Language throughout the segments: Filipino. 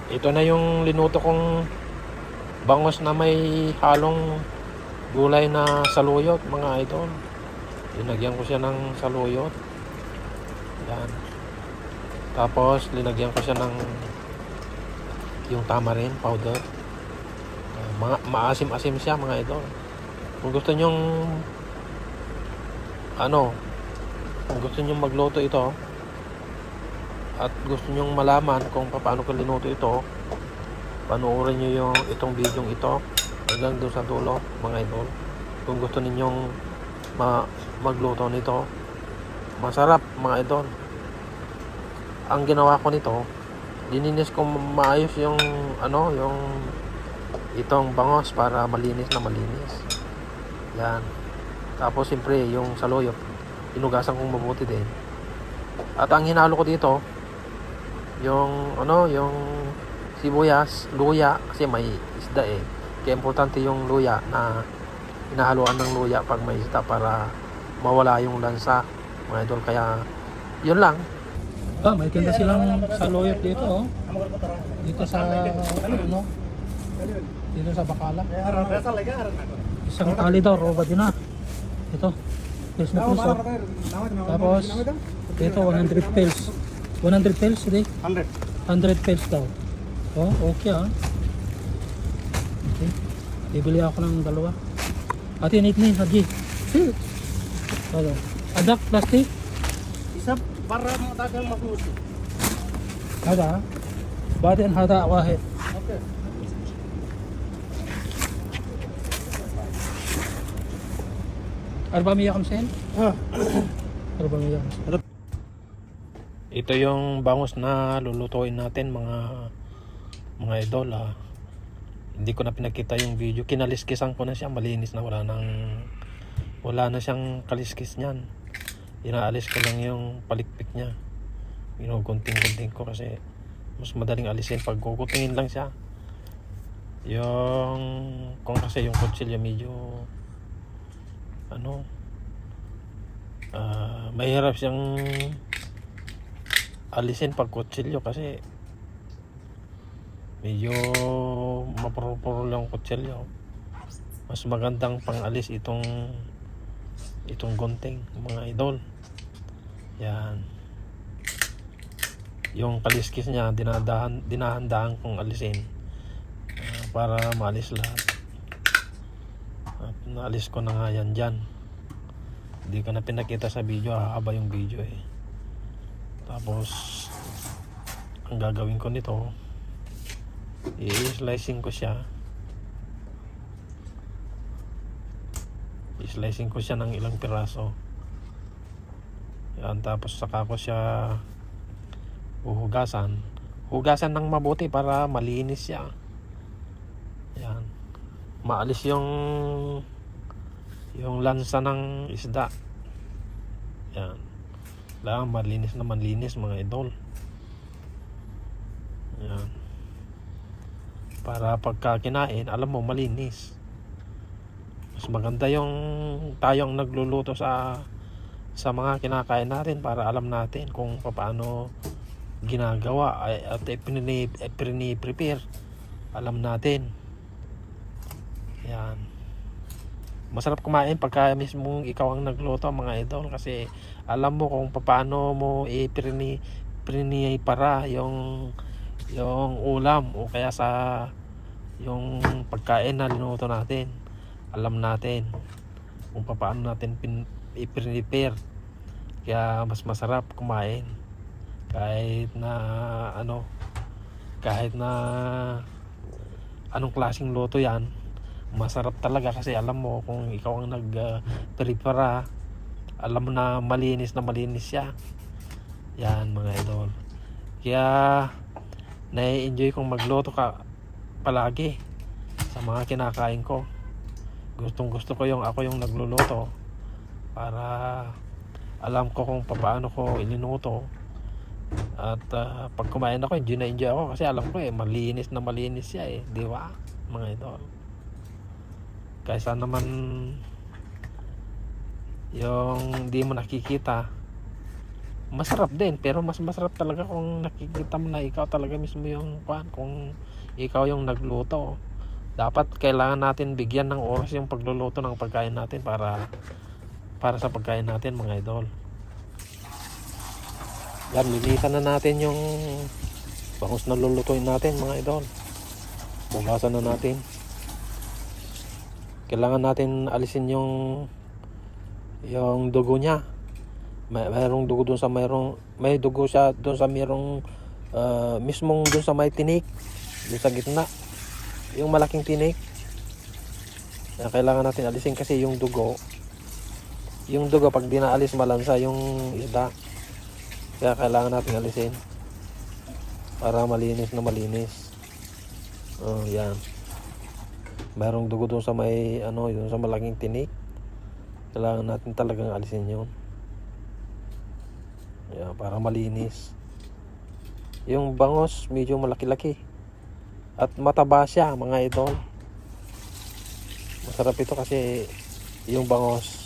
Ito na yung linuto kong bangos na may halong gulay na saluyot, mga idol. Linagyan ko siya ng saluyot. Yan. Tapos linagyan ko siya ng yung tamarind powder. Maasim-asim siya, mga idol. Kung gusto nyong kung gusto nyong magluto ito at gusto nyong malaman kung paano ko linuto ito, panoorin nyo yung itong video ito hanggang doon sa dulo, mga idol. Kung gusto ninyong magluto nito, masarap, mga idol. Ang ginawa ko nito, dininis ko maayos yung yung itong bangos para malinis na malinis. Yan. Tapos siyempre yung saluyot, inugasan kong mabuti din. At ang hinalo ko dito, yung yung sibuyas, luya, kasi may isda eh. Kaya importante yung luya, na hinahaluan ng luya pag may isda para mawala yung lansa, mga idol. Kaya yun lang. May tinda silang saluyot dito, oh. Dito sa dito sa Bacala. Isang tali daw, roba din na. Ito, pills na pills, oh. Tapos dito 100 pills. 100 pills, hindi? 100 pills daw. Oh, okay ah. Okay. Bibili ako ng dalawa. Ate, init ni, Haji. Ano? Adak, plastic? Isa para matagal mabuti. Hada? Batin hada wahid. Okay. Arba'miya kamsen? Arba'miya kamsen. Ito yung bangus na lulutuin natin, mga idol. Hindi ko na pinakita yung video. Kinaliskisan ko na siya, malinis na, wala na siyang kaliskis niyan. Inaalis ko lang yung palikpik niya. Ginugunting-gunting ko kasi mas madaling alisin pag gugutingin lang siya. Kung kasi yung kutsilyo medyo mahirap siyang alisin pag kutsilyo kasi medyo mapuro-puro lang kutsilyo. Mas magandang pang-alis itong gunting, mga idol. Yan. Yung kaliskis niya dinahan-dahan kong alisin para maalis lahat. At naalis ko na nga yan dyan. Hindi ko na pinakita sa video, hahaba yung video eh. Tapos ang gagawin ko nito, i-slicing ko siya. I-slicing ko siya ng ilang piraso. Yan, tapos saka ko siya hugasan ng mabuti para malinis siya. Yan. Maalis yung lansa ng isda. Yan. Lang malinis na malinis, mga idol. Yan. Para pagka kinain, alam mo, malinis. Mas maganda yung tayong nagluluto sa mga kinakain natin para alam natin kung paano ginagawa at prepare. Alam natin. Yan. Masarap kumain pagka mismo ikaw ang nagluto, mga idol, kasi alam mo kung paano mo para yung ulam o kaya sa yung pagkain na linuto natin. Alam natin kung paano natin i-prepare. Kaya mas masarap kumain kahit na anong klaseng luto yan. Masarap talaga kasi alam mo kung ikaw ang nag-prepara, alam mo na malinis siya. Yan, mga idol. Kaya nai-enjoy kong magluto palagi sa mga kinakain ko. Gustong gusto ko ako yung nagluluto para alam ko kung paano ko ilinuto. At pag kumain ako, enjoy ako kasi alam ko malinis siya di ba, mga idol? Kaysa naman yung hindi mo nakikita, masarap din, pero mas masarap talaga kung nakikita mo na ikaw talaga mismo yung kung ikaw yung nagluto. Dapat kailangan natin bigyan ng oras yung pagluluto ng pagkain natin para sa pagkain natin, mga idol. Yan, linisan na natin yung bangus na lulutuin natin, mga idol. Bukasan na natin. Kailangan natin alisin yung dugo niya. Mayroong dugo doon sa may dugo siya doon sa mayroong mismong doon sa may tinik, doon sa gitna, yung malaking tinik. Kailangan natin alisin kasi yung dugo pag di naalis malansa yung isda. Kaya kailangan natin alisin para malinis na malinis. Yan. Mayroong dugo doon sa may doon sa malaking tinik. Kailangan natin talagang alisin yun. Yan, para malinis. Yung bangos medyo malaki-laki at mataba siya, mga idol. Masarap ito kasi yung bangos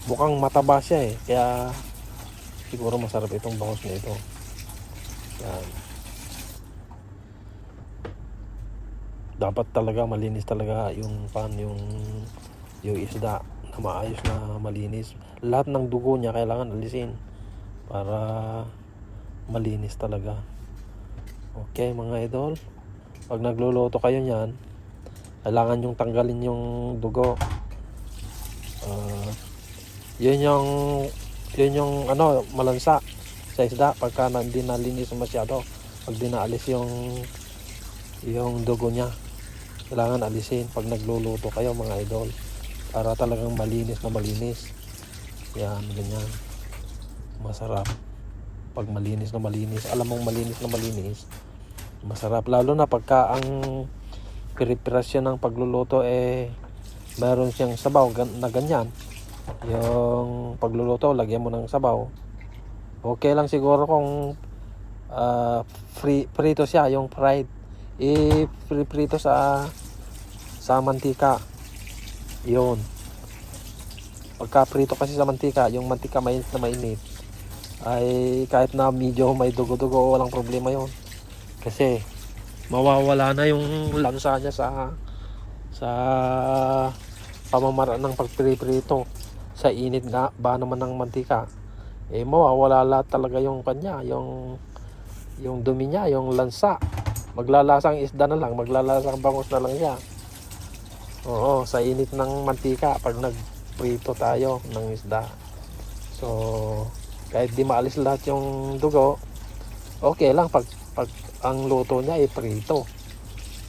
mukhang mataba siya kaya siguro masarap itong bangos na ito. Yan. Dapat talaga malinis talaga yung isda na maayos na malinis. Lahat ng dugo niya kailangan alisin para malinis talaga. Okay, mga idol, pag nagluluto kayo niyan, kailangan yung tanggalin yung dugo. Yun yung malansa sa isda pagka hindi nalinis masyado. Pag di naalis yung dugo niya, kailangan alisin pag nagluluto kayo, mga idol, para talagang malinis na malinis. Yan, ganyan. Masarap pag malinis na malinis. Alam mong malinis na malinis, masarap. Lalo na pagka ang preparasyon ng pagluluto mayroon siyang sabaw na ganyan. Yung pagluluto, lagyan mo ng sabaw. Okay lang siguro kung prito siya, yung fried. Prito sa mantika. Yun. Pagka prito kasi sa mantika, yung mantika mainit na mainit, ay kahit na medyo may dugo-dugo, walang problema yun. Kasi mawawala na yung lansa niya sa pamamaraan ng pagpiriprito. Sa init nga ba naman ng mantika, mawawala lahat talaga yung kanya, yung dumi niya, yung lansa. Maglalasang isda na lang, maglalasang bangus na lang siya. Oo, sa init ng mantika pag nagprito tayo ng isda. So, kahit di maalis lahat yung dugo, okay lang pag ang luto niya prito.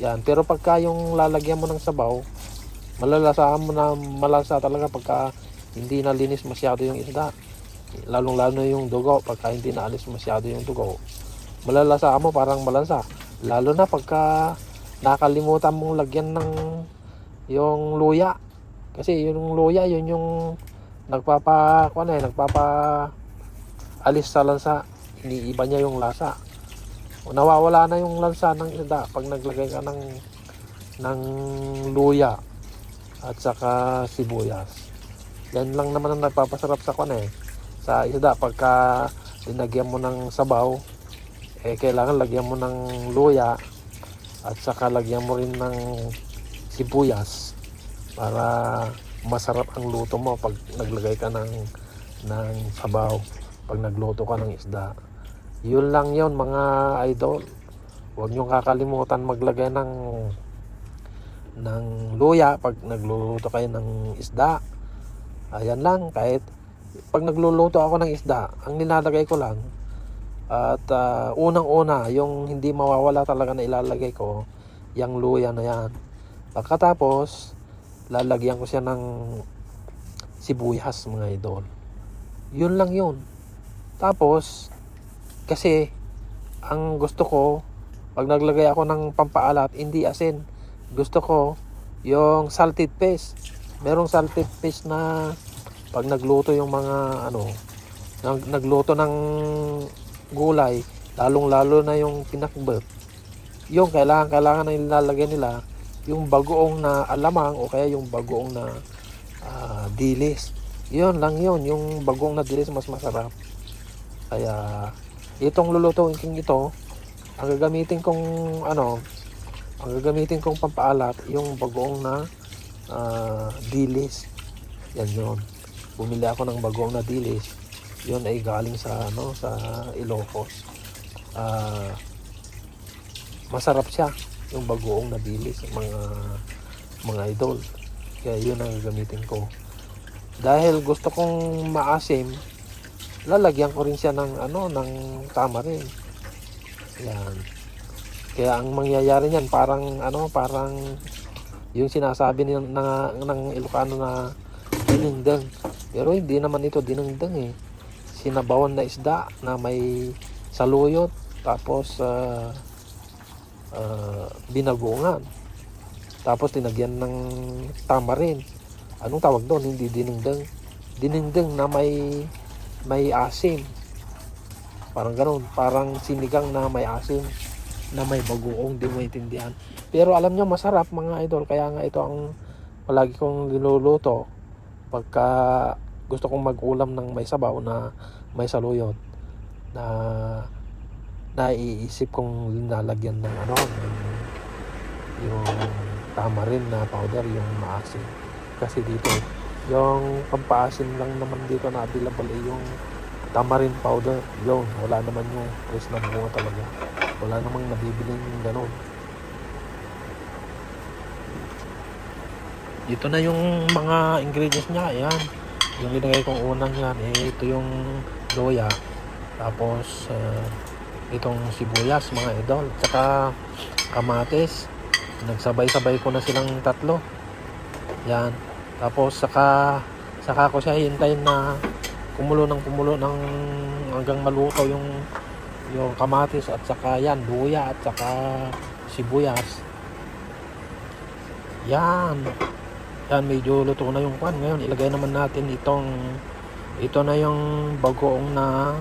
Yan, pero pagka yung lalagyan mo ng sabaw, malalasahan mo na malansa talaga pagka hindi nalinis masyado yung isda. Lalong-lalo na yung dugo, pagka hindi naalis masyado yung dugo, malalasahan mo parang malansa. Lalo na pagka nakalimutan mong lagyan ng yung luya. Kasi yung luya, yun yung nagpapa alis sa lansa. Iniiba niya yung lasa. Nawawala na yung lansa ng isda pag naglagay ka ng luya at saka sibuyas. Yan lang naman ang nagpapasarap sa isda. Pagka linagyan mo ng sabaw, kailangan lagyan mo ng luya at saka lagyan mo rin ng sibuyas para masarap ang luto mo pag naglagay ka ng sabaw, pag nagluto ka ng isda. Yun lang yun, mga idol. Huwag nyo kakalimutan maglagay ng luya pag nagluluto kayo ng isda. Ayan lang, kahit pag nagluluto ako ng isda, ang nilalagay ko lang at unang-una, yung hindi mawawala talaga na ilalagay ko, yung luya na yan. Pagkatapos, lalagyan ko siya ng sibuyas, mga idol. Yun lang yun. Tapos, kasi ang gusto ko, pag naglagay ako ng pampaalat, hindi asin. Gusto ko yung salted fish. Merong salted fish na pag nagluto yung mga nagluto ng gulay, lalong-lalo na yung pinakbet, yung kailangan na ilalagay nila yung bagoong na alamang o kaya yung bagoong na dilis. Yun lang yun, yung bagong na dilis mas masarap. Kaya itong lulutuin kong ito, ang gagamitin kong ang gagamitin kong pampaalat yung bagoong na dilis. Yan yun. Bumili ako ng bagoong na dilis. Yun ay galing sa sa Ilocos. Masarap siya yung bagoong na dilis, mga idol. Kaya yun ang gagamitin ko. Dahil gusto kong maasim, lalagyan ko rin siya ng ng tamarin. Yan. Kaya ang mangyayari niyan parang parang yung sinasabi ng Ilocano na dinengdeng. Pero hindi naman ito dinengdeng eh. Sinabawan na isda na may saluyot tapos binagoongan. Tapos tinagyan ng tamarin. Anong tawag doon? Hindi dinengdeng. Dinengdeng na may asim. Parang ganoon, parang sinigang na may asim, na may bagoong, di mo maintindihan. Pero alam nyo, masarap mga idol. Kaya nga ito ang palagi kong niluluto pagka gusto kong mag-ulam ng may sabaw na may saluyot, na naiisip kong linalagyan ng yung tamarin na powder, yung maasim. Kasi dito yung pampaasim lang naman dito na available yung tamarin powder. Yun, wala naman yung fresh na bunga talaga. Wala namang nabibiling ganun. Ito na yung mga ingredients niya. Ayan, yung linagay kong unang yan ito yung loya, tapos itong sibuyas mga idol, tsaka kamatis. Nagsabay-sabay ko na silang tatlo. Yan. Tapos saka ko siya hintayin na kumulo ng hanggang maluto yung kamatis at saka yan luya at saka sibuyas. Yan medyo luto na yung pan. Ngayon ilagay naman natin ito na yung bagoong na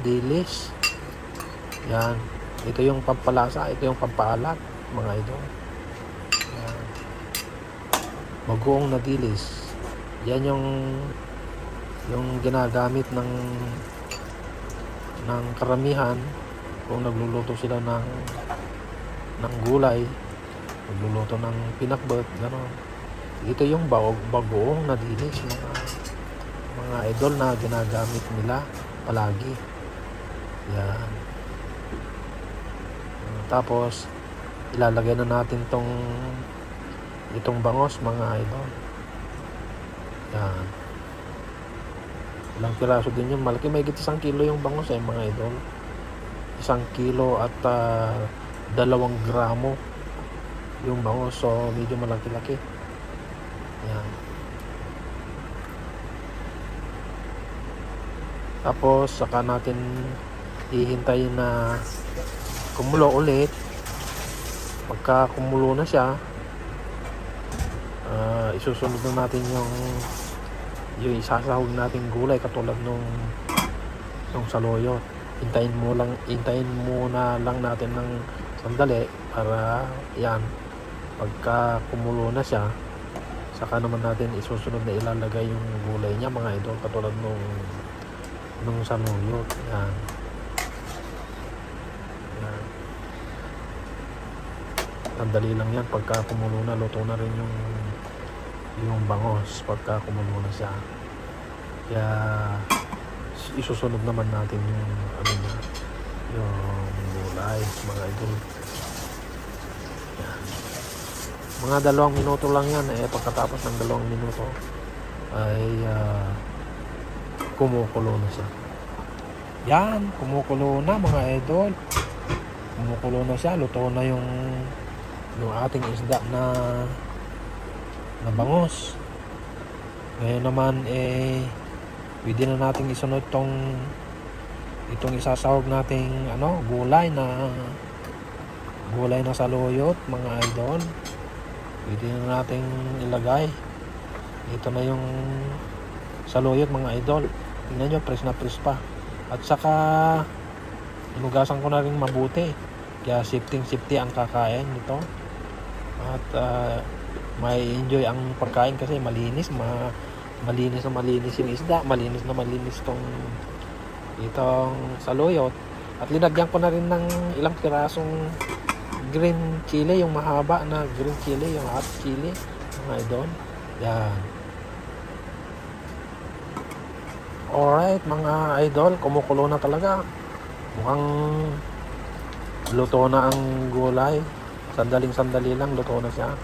dilis. Yan, ito yung pampalasa, ito yung pampaalat mga idol. Yan, bagoong na dilis. Yan yung ginagamit ng karamihan kung nagluluto sila ng gulay, nagluluto ng pinakbet, gano'n. Ito yung bagoong na dilis mga idol na ginagamit nila palagi. Yan. Tapos ilalagay na natin itong bangos mga idol. Yan. Ilang piraso din yun. Malaki, may 1 kilo yung bangos mga idol. 1 kilo at 2 gramo yung bangos. So medyo malaki-laki. Yan. Tapos saka natin hihintayin na kumulo ulit. Pagka kumulo na siya, isusunod na natin yung isasahog nating gulay katulad nung saluyot. Hintayin muna lang natin ng sandali para yan, pagka kumulo na siya, saka naman natin isusunod na ilalagay yung gulay niya mga idol, katulad nung saluyot. Yan. Sandali lang yan. Pagka kumulo na, luto na rin yung bangos pagka kumulo na siya. Kaya isusunod naman natin yung gulay mga idol. Yan. Mga 2 minuto lang yan. Pagkatapos ng 2 minuto ay kumukulo na siya. Yan, kumukulo na mga idol. Kumukulo na siya. Luto na yung ating isda na bangos. Ngayon naman pwede na nating isunod itong isasahog nating gulay na saluyot mga idol. Pwede na nating ilagay. Ito na yung saluyot mga idol. Tingnan nyo, press na press pa. At saka inugasan ko na rin mabuti. Kaya safety ang kakain nito. At may enjoy ang pagkain kasi malinis, malinis na malinis yung isda, malinis na malinis itong saluyot. At linagyan ko na rin ng ilang pirasong green chili, yung mahaba na green chili, yung hot chili, mga idol. Yan. Alright mga idol, kumukulo na talaga. Mukhang luto na ang gulay. Sandaling-sandali lang, luto na siya.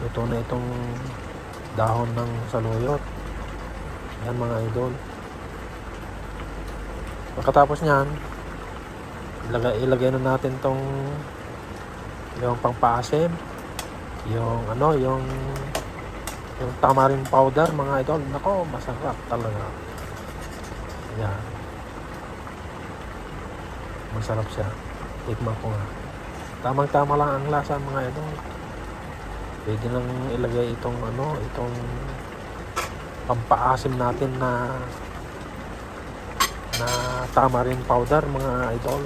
Luto na itong dahon ng saluyot. Yan mga idol. Pagkatapos niyan, ilagay na natin tong yung pangpaasim, yung yung tamarind powder mga idol. Nako, masarap talaga. Yan. Masarap siya. Tikman ko nga. Tamang-tama lang ang lasa mga idol. Pwede nang ilagay itong itong pampaasim natin na tamarind powder mga idol.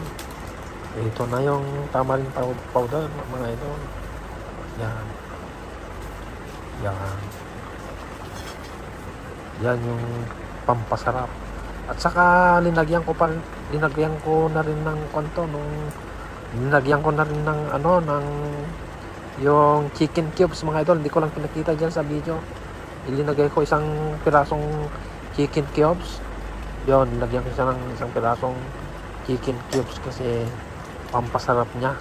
Ito na yung tamarind powder mga idol. Yan. Yan. Yan yung pampasarap. At saka linagyan ko na rin ng linagyan ko na rin ng yung chicken cubes mga idol. Hindi ko lang pinakita dyan sa video. Ilinagay ko isang pirasong chicken cubes. Yon, nilagyan ko siya ng isang pirasong chicken cubes kasi pampasarap niya.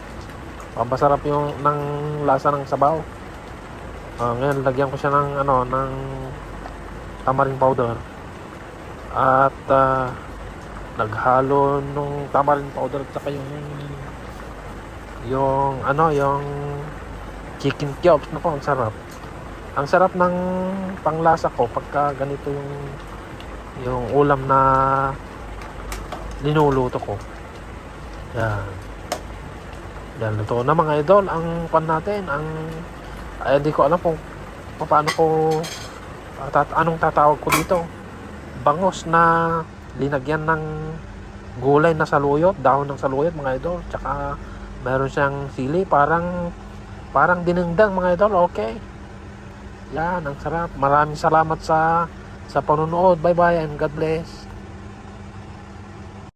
Pampasarap yung ng lasa ng sabaw. Ngayon lagyan ko siya ng ng tamarind powder. At naghalo nung tamarind powder at saka yung chicken cubes. Nako, ang sarap. Ang sarap ng panglasa ko pagka ganito yung ulam na linuluto ko. Yan. Yan, luto na mga idol. Ang pan natin, hindi ko alam kung paano ko anong tatawag ko dito. Bangos na linagyan ng gulay na saluyot, dahon ng saluyot mga idol. Tsaka meron siyang sili, parang dinengdang mga idol. Okay. Yan, ang sarap. Maraming salamat sa panonood. Bye bye and God bless.